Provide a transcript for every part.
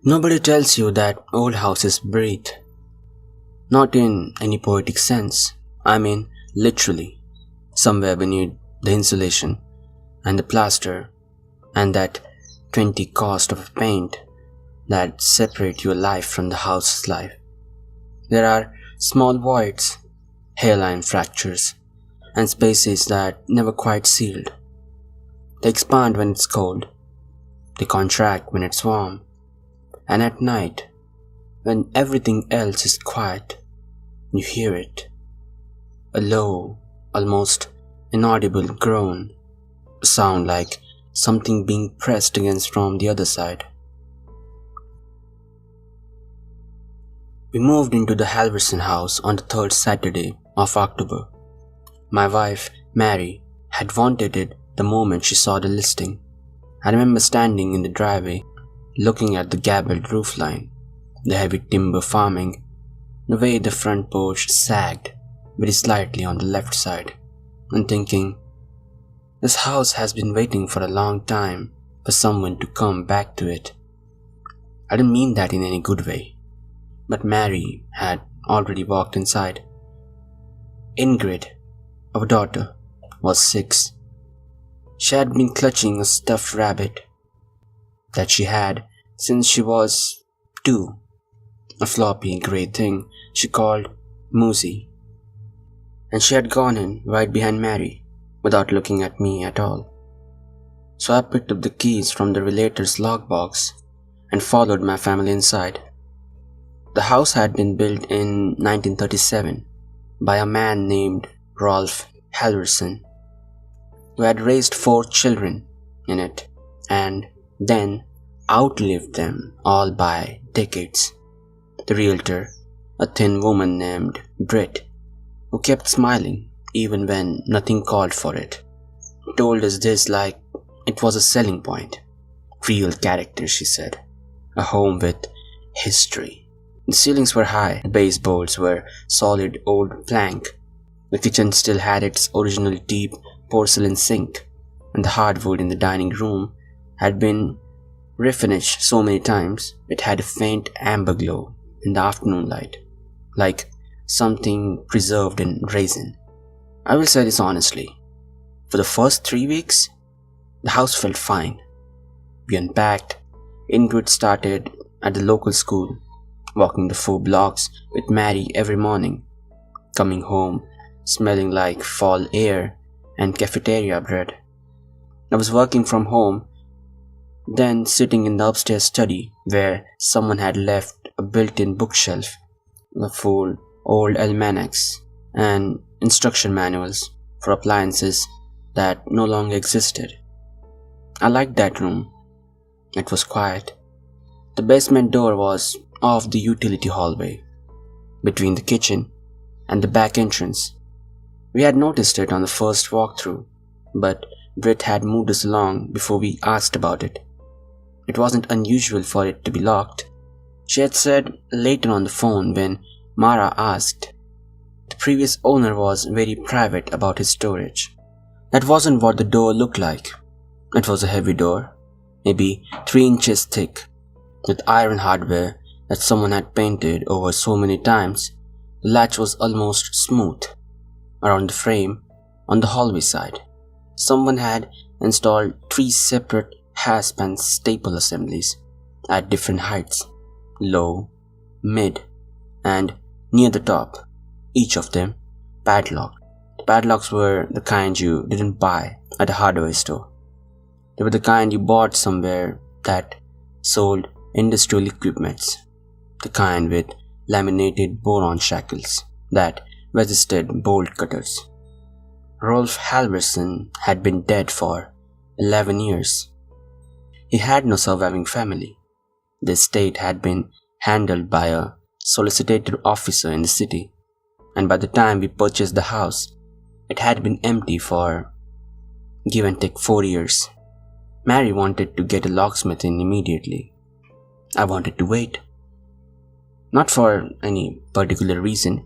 Nobody tells you that old houses breathe. Not in any poetic sense. I mean, literally. Somewhere beneath the insulation and the plaster and that 20 cost of paint that separate your life from the house's life. There are small voids, hairline fractures, and spaces that never quite sealed. They expand when it's cold. They contract when it's warm. And at night, when everything else is quiet, you hear it. A low, almost inaudible groan, a sound like something being pressed against from the other side. We moved into the Halverson house on the third Saturday of October. My wife, Mary, had wanted it the moment she saw the listing. I remember standing in the driveway, looking at the gabled roofline, the heavy timber farming, the way the front porch sagged very slightly on the left side, and thinking, this house has been waiting for a long time for someone to come back to it. I didn't mean that in any good way, but Mary had already walked inside. Ingrid, our daughter, was 6. She had been clutching a stuffed rabbit that she had since she was 2, a floppy grey thing she called Moosey, and she had gone in right behind Mary without looking at me at all. So I picked up the keys from the relator's lockbox and followed my family inside. The house had been built in 1937 by a man named Rolf Halverson, who had raised 4 children in it and then outlived them all by decades. The realtor, a thin woman named Britt, who kept smiling even when nothing called for it, told us this like it was a selling point. Real character, she said. A home with history. The ceilings were high, the baseboards were solid old plank. The kitchen still had its original deep porcelain sink, and the hardwood in the dining room had been refinished so many times it had a faint amber glow in the afternoon light, like something preserved in resin. I will say this honestly. For the first 3 weeks, the house felt fine. We unpacked. Ingrid started at the local school, walking the 4 blocks with Mary every morning, coming home smelling like fall air and cafeteria bread. I was working from home, then sitting in the upstairs study where someone had left a built-in bookshelf, a full old almanacs, and instruction manuals for appliances that no longer existed. I liked that room. It was quiet. The basement door was off the utility hallway, between the kitchen and the back entrance. We had noticed it on the first walkthrough, but Britt had moved us along before we asked about it. It wasn't unusual for it to be locked, she had said later on the phone when Mara asked. The previous owner was very private about his storage. That wasn't what the door looked like. It was a heavy door, maybe 3 inches thick, with iron hardware that someone had painted over so many times. The latch was almost smooth. Around the frame, on the hallway side, someone had installed 3 separate hasp and staple assemblies at different heights, low, mid, and near the top, each of them padlocked. The padlocks were the kind you didn't buy at a hardware store. They were the kind you bought somewhere that sold industrial equipments, the kind with laminated boron shackles that resisted bolt cutters. Rolf Halverson had been dead for 11 years. He had no surviving family. The estate had been handled by a solicitor officer in the city, and by the time we purchased the house, it had been empty for give and take 4 years. Mary wanted to get a locksmith in immediately. I wanted to wait. Not for any particular reason.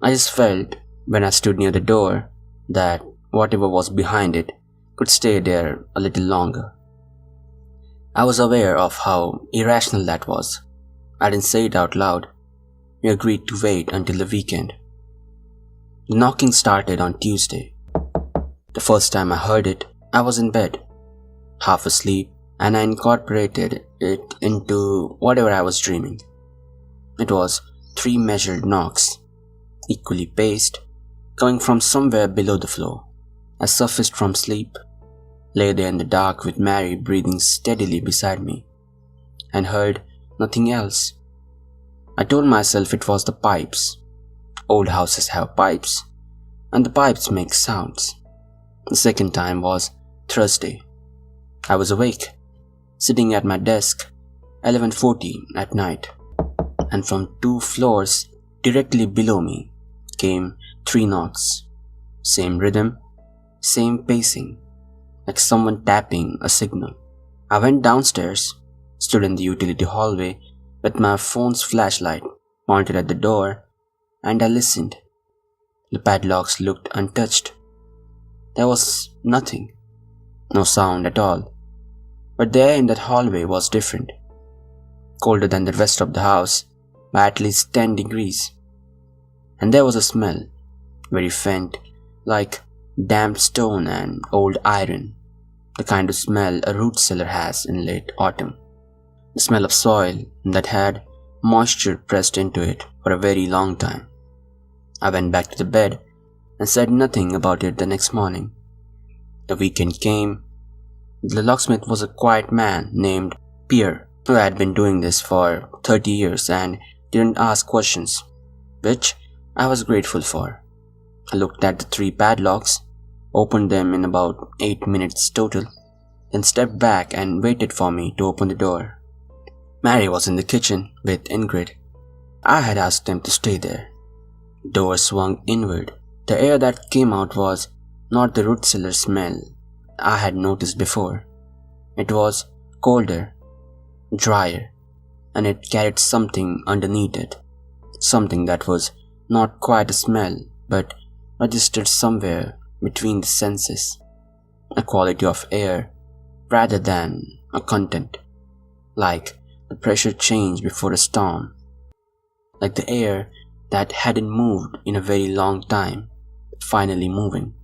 I just felt, when I stood near the door, that whatever was behind it could stay there a little longer. I was aware of how irrational that was. I didn't say it out loud. We agreed to wait until the weekend. The knocking started on Tuesday. The first time I heard it, I was in bed, half asleep, and I incorporated it into whatever I was dreaming. It was 3 measured knocks, equally paced, coming from somewhere below the floor. I surfaced from sleep, lay there in the dark with Mary breathing steadily beside me, and heard nothing else. I told myself it was the pipes. Old houses have pipes, and the pipes make sounds. The second time was Thursday. I was awake, sitting at my desk, 11:40 at night, and from 2 floors directly below me came 3 knocks. Same rhythm, same pacing, like someone tapping a signal. I went downstairs, stood in the utility hallway with my phone's flashlight pointed at the door, and I listened. The padlocks looked untouched. There was nothing, no sound at all. But the air in that hallway was different, colder than the rest of the house by at least 10 degrees. And there was a smell, very faint, like damp stone and old iron, the kind of smell a root cellar has in late autumn. The smell of soil that had moisture pressed into it for a very long time. I went back to the bed and said nothing about it the next morning. The weekend came. The locksmith was a quiet man named Pierre, who had been doing this for 30 years and didn't ask questions, which I was grateful for. I looked at the 3 padlocks, opened them in about 8 minutes total, then stepped back and waited for me to open the door. Mary was in the kitchen with Ingrid. I had asked them to stay there. The door swung inward. The air that came out was not the root cellar smell I had noticed before. It was colder, drier, and it carried something underneath it. Something that was not quite a smell, but registered somewhere between the senses. A quality of air rather than a content. Like the pressure change before a storm. Like the air that hadn't moved in a very long time, finally moving.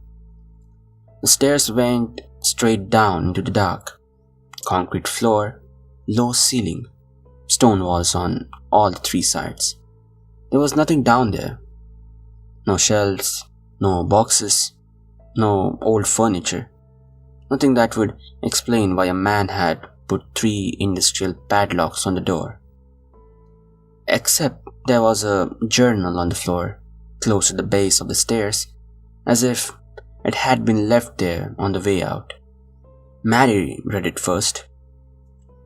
The stairs went straight down into the dark. Concrete floor, low ceiling, stone walls on all 3 sides. There was nothing down there. No shelves, no boxes, no old furniture. Nothing that would explain why a man had put 3 industrial padlocks on the door. Except there was a journal on the floor, close to the base of the stairs, as if it had been left there on the way out. Mary read it first.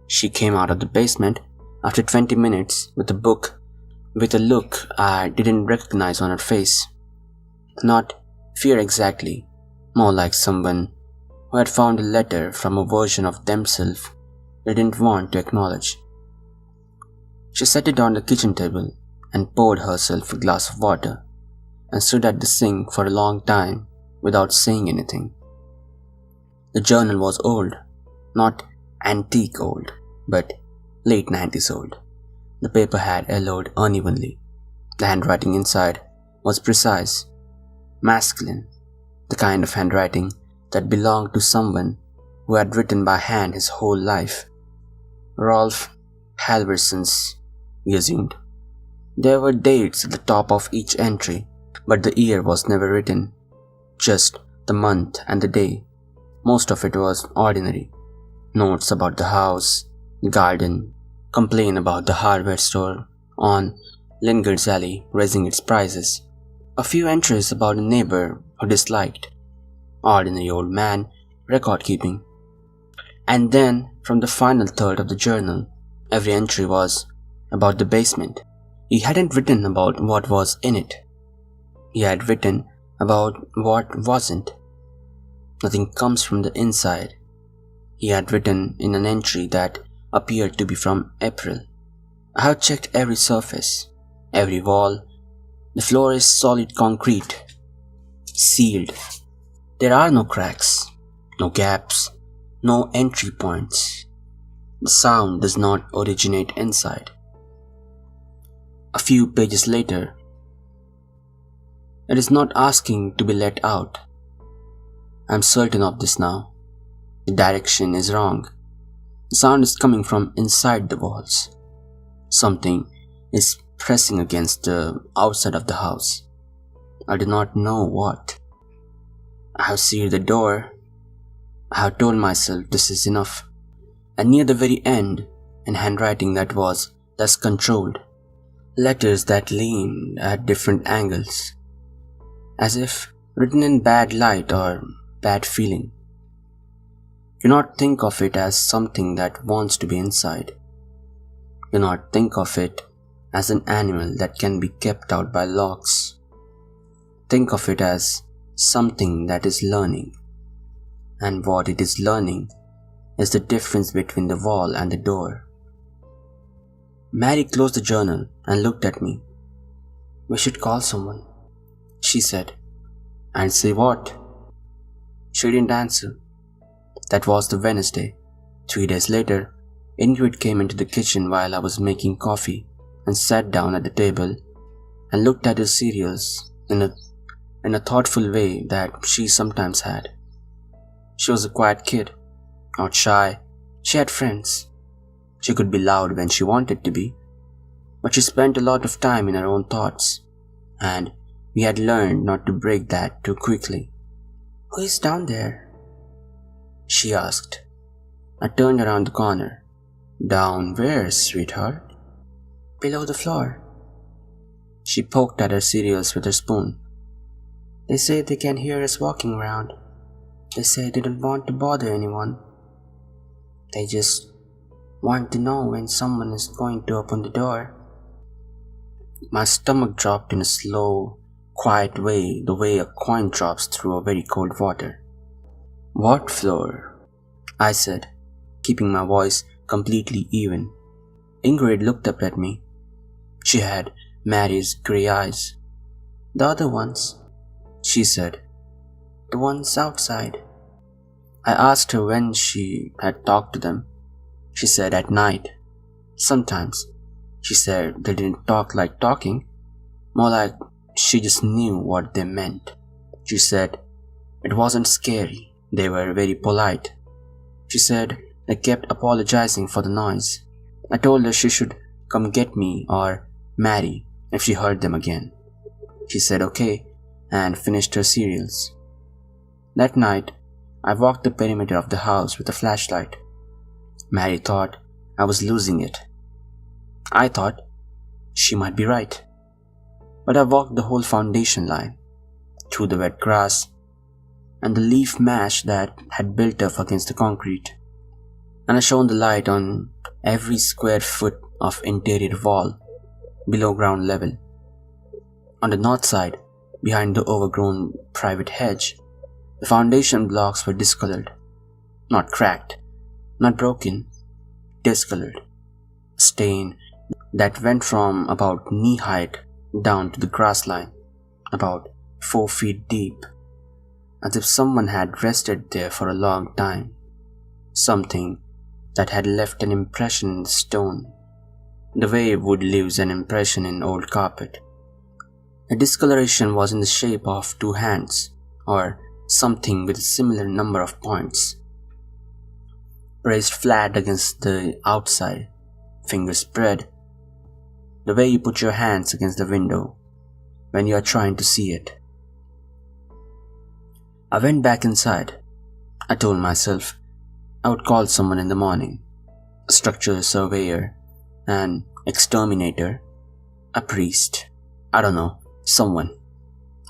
She came out of the basement after 20 minutes with a book, with a look I didn't recognize on her face. Not fear exactly, more like someone who had found a letter from a version of themselves they didn't want to acknowledge. She set it on the kitchen table and poured herself a glass of water and stood at the sink for a long time without saying anything. The journal was old, not antique old, but late 90s old. The paper had yellowed unevenly. The handwriting inside was precise, masculine, the kind of handwriting that belonged to someone who had written by hand his whole life. Rolf Halverson's, we assumed. There were dates at the top of each entry, but the year was never written, just the month and the day. Most of it was ordinary. Notes about the house, the garden, complaint about the hardware store on Lingard's Alley raising its prices. A few entries about a neighbor who disliked. Ordinary old man, record keeping. And then, from the final third of the journal, every entry was about the basement. He hadn't written about what was in it. He had written about what wasn't. Nothing comes from the inside. He had written in an entry that appeared to be from April. I have checked every surface, every wall. The floor is solid concrete, sealed. There are no cracks, no gaps, no entry points. The sound does not originate inside. A few pages later, it is not asking to be let out. I'm certain of this now. The direction is wrong. The sound is coming from inside the walls. Something is pressing against the outside of the house. I do not know what. I have sealed the door. I have told myself this is enough. And near the very end, in handwriting that was less controlled, letters that leaned at different angles, as if written in bad light or bad feeling. Do not think of it as something that wants to be inside. Do not think of it as an animal that can be kept out by locks. Think of it as something that is learning. And what it is learning is the difference between the wall and the door. Mary closed the journal and looked at me. "We should call someone," she said. "And say what?" She didn't answer. That was the Wednesday. 3 days later, Ingrid came into the kitchen while I was making coffee and sat down at the table and looked at her cereals in a thoughtful way that she sometimes had. She was a quiet kid, not shy. She had friends. She could be loud when she wanted to be, but she spent a lot of time in her own thoughts, and we had learned not to break that too quickly. "Who is down there?" she asked. I turned around the corner. "Down where, sweetheart?" "Below the floor." She poked at her cereals with her spoon. "They say they can hear us walking around. They say they don't want to bother anyone. They just want to know when someone is going to open the door." My stomach dropped in a slow, quiet way, the way a coin drops through a very cold water. "What floor?" I said, keeping my voice completely even. Ingrid looked up at me. She had Mary's grey eyes. "The other ones," she said. "The ones outside." I asked her when she had talked to them. She said at night. Sometimes. She said they didn't talk like talking, more like she just knew what they meant. She said it wasn't scary, they were very polite. She said they kept apologizing for the noise. I told her she should come get me or Mary if she heard them again. She said okay and finished her cereals. That night, I walked the perimeter of the house with a flashlight. Mary thought I was losing it. I thought she might be right. But I walked the whole foundation line, through the wet grass and the leaf mash that had built up against the concrete, and I shone the light on every square foot of interior wall below ground level. On the north side, behind the overgrown private hedge, the foundation blocks were discolored. Not cracked, not broken, discolored. A stain that went from about knee height down to the grass line, about 4 feet deep, as if someone had rested there for a long time. Something that had left an impression in the stone, the way wood leaves an impression in old carpet. The discoloration was in the shape of 2 hands, or something with a similar number of points, raised flat against the outside, fingers spread, the way you put your hands against the window when you are trying to see it. I went back inside. I told myself I would call someone in the morning, a structural surveyor, an exterminator, a priest, I don't know, someone.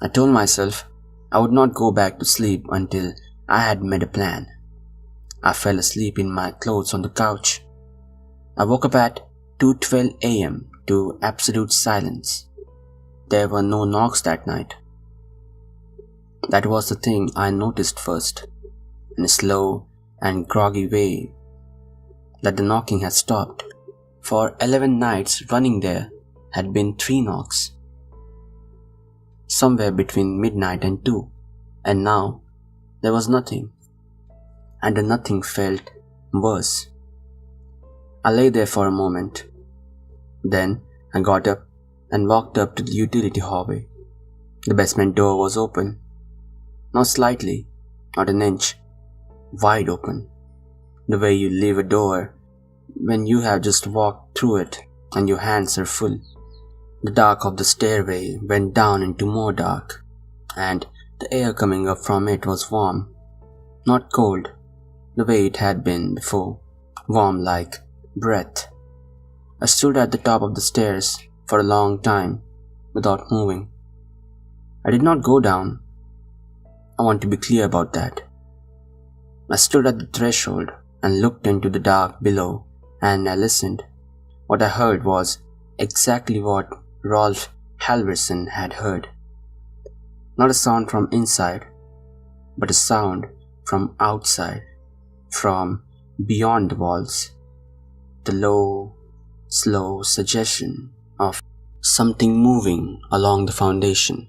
I told myself I would not go back to sleep until I had made a plan. I fell asleep in my clothes on the couch. I woke up at 2:12 a.m. to absolute silence. There were no knocks that night. That was the thing I noticed first, in a slow and groggy way, that the knocking had stopped. For 11 nights running there had been 3 knocks, somewhere between midnight and 2, and now there was nothing, and the nothing felt worse. I lay there for a moment. Then I got up and walked up to the utility hallway. The basement door was open. Not slightly, not an inch, wide open. The way you leave a door when you have just walked through it and your hands are full. The dark of the stairway went down into more dark, and the air coming up from it was warm, not cold, the way it had been before, warm like breath. I stood at the top of the stairs for a long time without moving. I did not go down. I want to be clear about that. I stood at the threshold and looked into the dark below, and I listened. What I heard was exactly what Rolf Halverson had heard. Not a sound from inside, but a sound from outside, from beyond the walls. The low, slow suggestion of something moving along the foundation,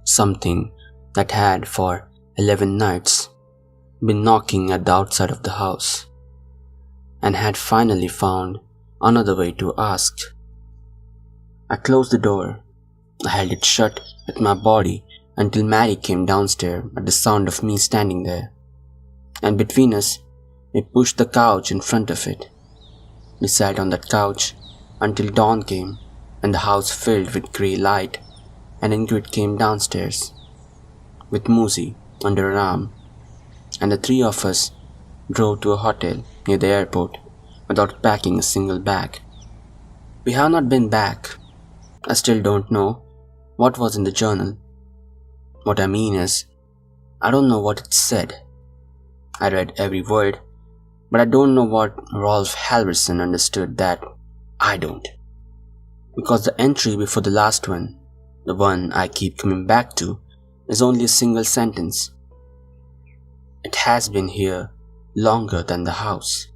something that had for 11 nights been knocking at the outside of the house and had finally found another way to ask. I closed the door. I held it shut with my body until Mary came downstairs at the sound of me standing there, and between us we pushed the couch in front of it. We sat on that couch until dawn came and the house filled with grey light, and Ingrid came downstairs with Musi under her arm, and the three of us drove to a hotel near the airport without packing a single bag. We have not been back. I still don't know what was in the journal. What I mean is, I don't know what it said. I read every word, but I don't know what Rolf Halverson understood that I don't. Because the entry before the last one, the one I keep coming back to, is only a single sentence. It has been here longer than the house.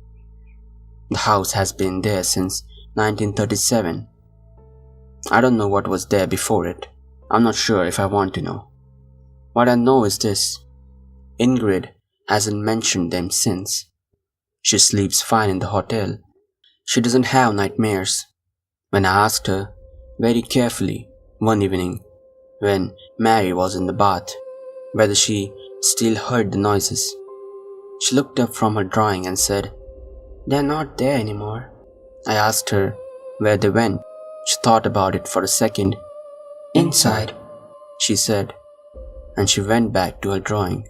The house has been there since 1937. I don't know what was there before it. I'm not sure if I want to know. What I know is this. Ingrid hasn't mentioned them since. She sleeps fine in the hotel. She doesn't have nightmares. When I asked her, very carefully, one evening, when Mary was in the bath, whether she still heard the noises, she looked up from her drawing and said, "They're not there anymore." I asked her where they went. She thought about it for a second. "Inside," she said, and she went back to her drawing.